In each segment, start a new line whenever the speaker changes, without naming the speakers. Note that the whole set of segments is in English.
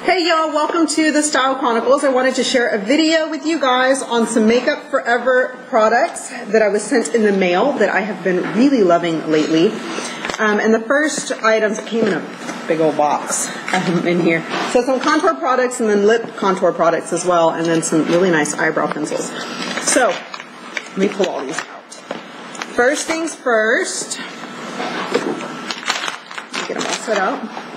Hey y'all, welcome to the Style Chronicles. I wanted to share a video with you guys on some Makeup Forever products that I was sent in the mail that I have been really loving lately. And the first items came in a big old box in here. So some contour products and then lip contour products as well, and then some really nice eyebrow pencils. So let me pull all these out. First things first, get them all set out.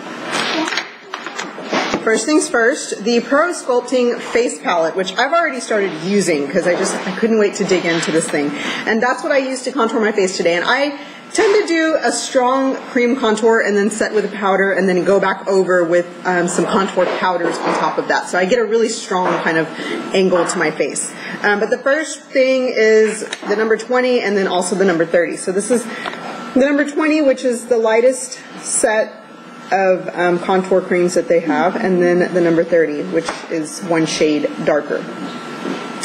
First things first, the Pro Sculpting Face Palette, which I've already started using because I couldn't wait to dig into this thing. And that's what I used to contour my face today. And I tend to do a strong cream contour and then set with a powder and then go back over with some contour powders on top of that. So I get a really strong kind of angle to my face. But the first thing is the number 20 and then also the number 30. So this is the number 20, which is the lightest set of contour creams that they have, and then the number 30, which is one shade darker.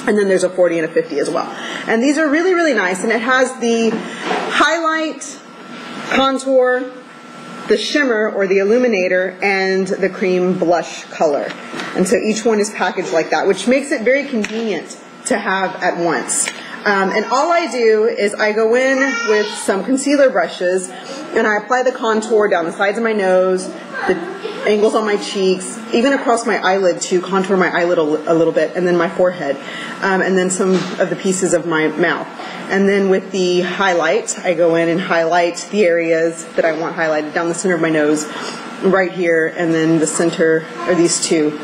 And then there's a 40 and a 50 as well. And these are really, really nice, and it has the highlight, contour, the shimmer or the illuminator, and the cream blush color. And so each one is packaged like that, which makes it very convenient to have at once. And all I do is I go in with some concealer brushes and I apply the contour down the sides of my nose, the angles on my cheeks, even across my eyelid to contour my eyelid a little bit, and then my forehead, and then some of the pieces of my mouth. And then with the highlight, I go in and highlight the areas that I want highlighted down the center of my nose, right here, and then the center, or these two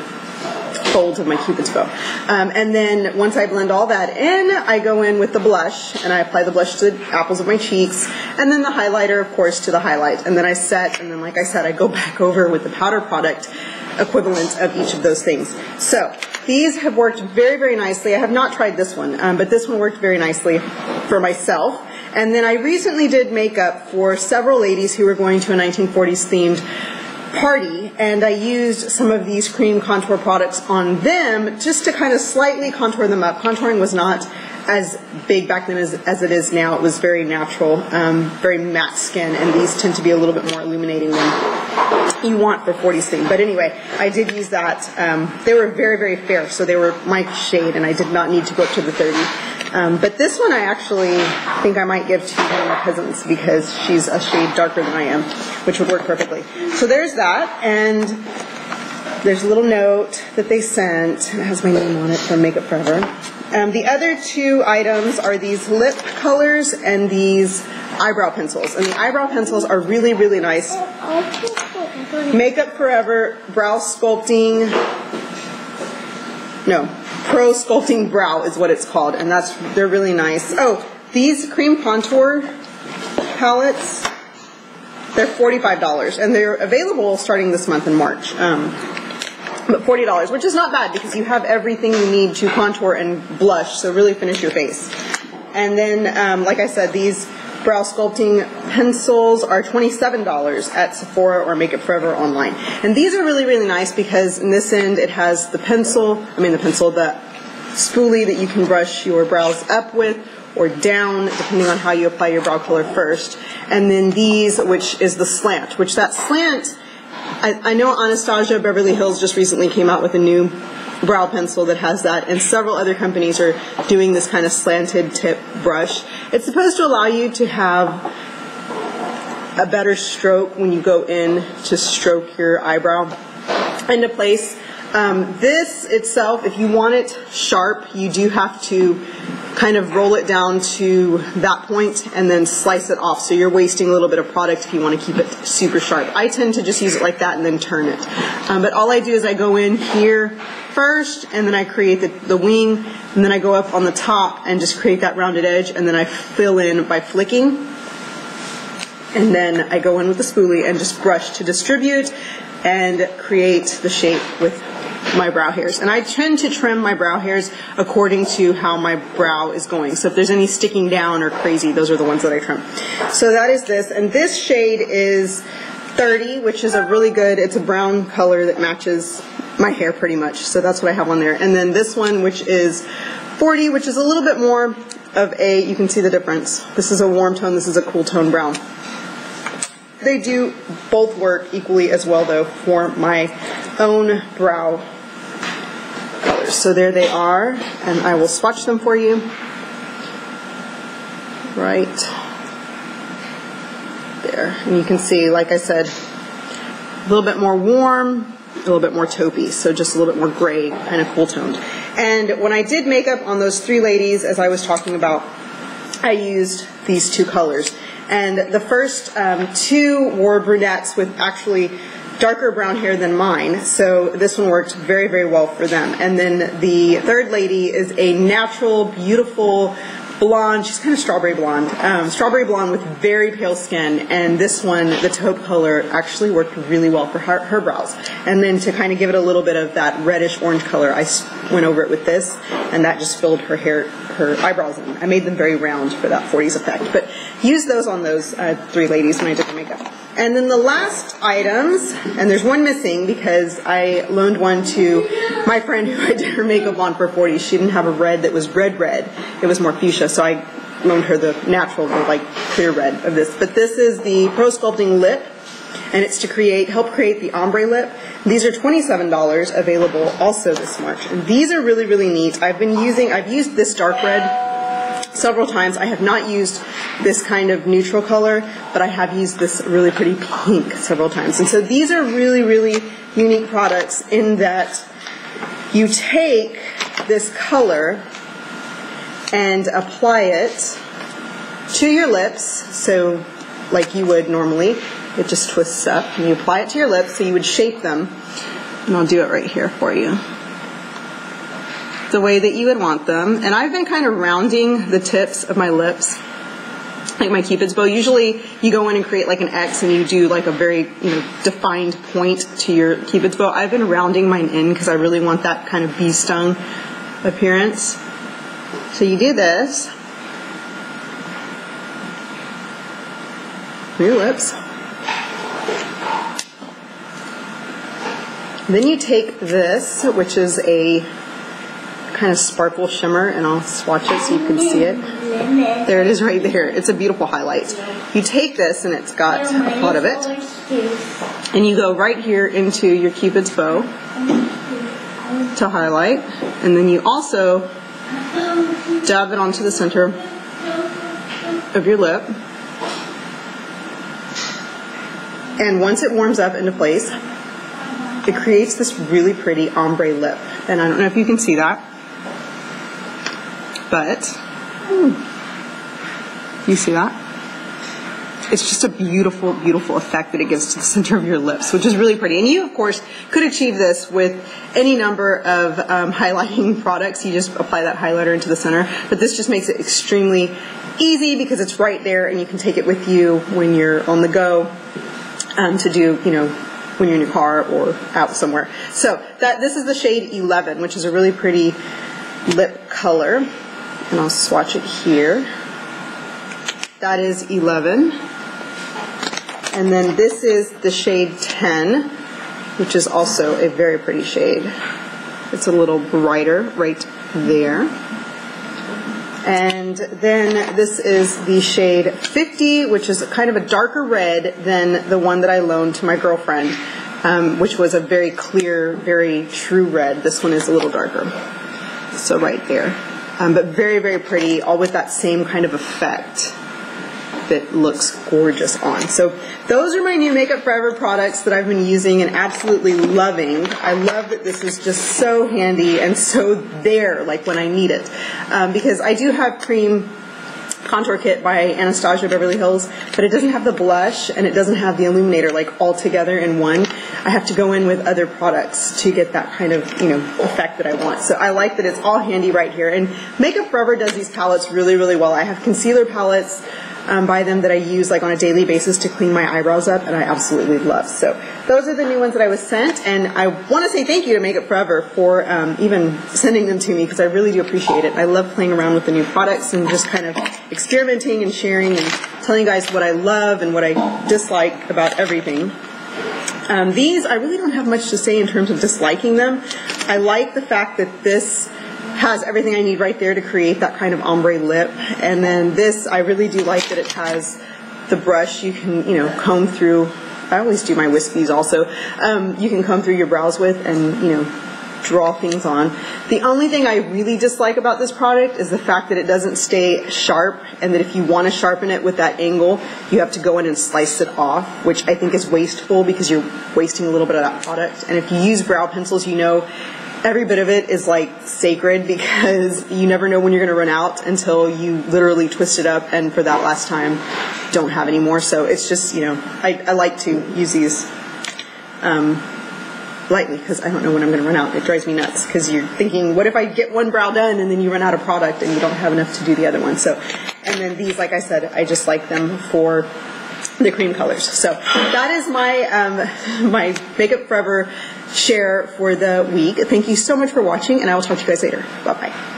folds of my Cupid's bow. And then once I blend all that in, I go in with the blush and I apply the blush to the apples of my cheeks, and then the highlighter, of course, to the highlight. And then I set, and then like I said, I go back over with the powder product equivalent of each of those things. So these have worked very, very nicely. I have not tried this one, but this one worked very nicely for myself. And then I recently did makeup for several ladies who were going to a 1940s themed party, and I used some of these cream contour products on them just to kind of slightly contour them up. Contouring was not as big back then as it is now. It was very natural, very matte skin, and these tend to be a little bit more illuminating than you want for 40s theme. But anyway, I did use that. They were very, very fair, so they were my shade, and I did not need to go up to the 30. But this one I actually think I might give to one of my cousins because she's a shade darker than I am, which would work perfectly. So there's that, and there's a little note that they sent. It has my name on it from Makeup Forever. The other two items are these lip colors and these eyebrow pencils. And the eyebrow pencils are really, really nice. Makeup Forever Brow Sculpting, no, Pro Sculpting Brow is what it's called, and they're really nice. Oh, these cream contour palettes, they're $45, and they're available starting this month in March. But $40, which is not bad because you have everything you need to contour and blush, so really finish your face. And then, like I said, these brow sculpting pencils are $27 at Sephora or Makeup Forever online. And these are really, really nice because in this end it has the the spoolie that you can brush your brows up with or down, depending on how you apply your brow color first. And then these, which is the slant, which that slant, I know Anastasia Beverly Hills just recently came out with a new brow pencil that has that, and several other companies are doing this kind of slanted tip brush. It's supposed to allow you to have a better stroke when you go in to stroke your eyebrow into place. This itself, if you want it sharp, you do have to kind of roll it down to that point and then slice it off. So you're wasting a little bit of product if you want to keep it super sharp. I tend to just use it like that and then turn it. But all I do is I go in here first, and then I create the wing, and then I go up on the top and just create that rounded edge, and then I fill in by flicking. And then I go in with the spoolie and just brush to distribute and create the shape with my brow hairs. And I tend to trim my brow hairs according to how my brow is going. So if there's any sticking down or crazy, those are the ones that I trim. So that is this. And this shade is 30, which is a really good, it's a brown color that matches my hair pretty much. So that's what I have on there. And then this one, which is 40, which is a little bit more of a, you can see the difference. This is a warm tone, this is a cool tone brown. They do both work equally as well though for my own brow colors. So there they are, and I will swatch them for you. Right there. And you can see, like I said, a little bit more warm, a little bit more taupey, so just a little bit more gray, kind of cool toned. And when I did makeup on those three ladies, as I was talking about, I used these two colors. And the first two were brunettes with actually darker brown hair than mine, so this one worked very, very well for them. And then the third lady is a natural, beautiful blonde. She's kind of strawberry blonde with very pale skin, and this one, the taupe color, actually worked really well for her brows. And then to kind of give it a little bit of that reddish orange color, I went over it with this, and that just filled her eyebrows in. I made them very round for that 40s effect, but use those on those three ladies when I did the makeup. And then the last items, and there's one missing because I loaned one to my friend who I did her makeup on for 40. She didn't have a red that was red. It was more fuchsia, so I loaned her the natural, the like clear red of this. But this is the Pro Sculpting Lip, and it's to help create the ombre lip. These are $27, available also this March. And these are really, really neat. I've used this dark red several times. I have not used this kind of neutral color, but I have used this really pretty pink several times. And so these are really, really unique products in that you take this color and apply it to your lips, so like you would normally. It just twists up, and you apply it to your lips, so you would shape them. And I'll do it right here for you, the way that you would want them. And I've been kind of rounding the tips of my lips, like my Cupid's bow. Usually you go in and create like an X and you do like a very defined point to your Cupid's bow. I've been rounding mine in because I really want that kind of bee stung appearance. So you do this on your lips. Then you take this, which is a kind of sparkle shimmer, and I'll swatch it so you can see it. There it is right there. It's a beautiful highlight. You take this, and it's got a pot of it, and you go right here into your Cupid's bow to highlight, and then you also dab it onto the center of your lip. And once it warms up into place, it creates this really pretty ombre lip. And I don't know if you can see that, but you see that? It's just a beautiful, beautiful effect that it gives to the center of your lips, which is really pretty. And you, of course, could achieve this with any number of highlighting products. You just apply that highlighter into the center. But this just makes it extremely easy because it's right there, and you can take it with you when you're on the go to do, when you're in your car or out somewhere. So this is the shade 11, which is a really pretty lip color. And I'll swatch it here. That is 11. And then this is the shade 10, which is also a very pretty shade. It's a little brighter right there. And then this is the shade 50, which is kind of a darker red than the one that I loaned to my girlfriend, which was a very clear, very true red. This one is a little darker. So right there. But very, very pretty, all with that same kind of effect that looks gorgeous on. So those are my new Makeup Forever products that I've been using and absolutely loving. I love that this is just so handy and so there, like when I need it. Because I do have Cream Contour Kit by Anastasia Beverly Hills, but it doesn't have the blush and it doesn't have the illuminator like all together in one. I have to go in with other products to get that kind of effect that I want. So I like that it's all handy right here. And Makeup Forever does these palettes really, really well. I have concealer palettes by them that I use like on a daily basis to clean my eyebrows up, and I absolutely love. So those are the new ones that I was sent, and I want to say thank you to Makeup Forever for even sending them to me, because I really do appreciate it. I love playing around with the new products and just kind of experimenting and sharing and telling you guys what I love and what I dislike about everything. These, I really don't have much to say in terms of disliking them. I like the fact that this has everything I need right there to create that kind of ombre lip. And then this, I really do like that it has the brush. You can, comb through I always do my wispies also, you can comb through your brows with and, you know, draw things on. The only thing I really dislike about this product is the fact that it doesn't stay sharp, and that if you want to sharpen it with that angle, you have to go in and slice it off, which I think is wasteful because you're wasting a little bit of that product. And if you use brow pencils, you know every bit of it is like sacred, because you never know when you're going to run out until you literally twist it up and for that last time don't have any more. So it's just, you know, I like to use these lightly because I don't know when I'm going to run out. It drives me nuts because you're thinking, what if I get one brow done and then you run out of product and you don't have enough to do the other one. So, and then these, like I said, I just like them for the cream colors. So that is my my Makeup Forever share for the week. Thank you so much for watching, and I will talk to you guys later. Bye bye.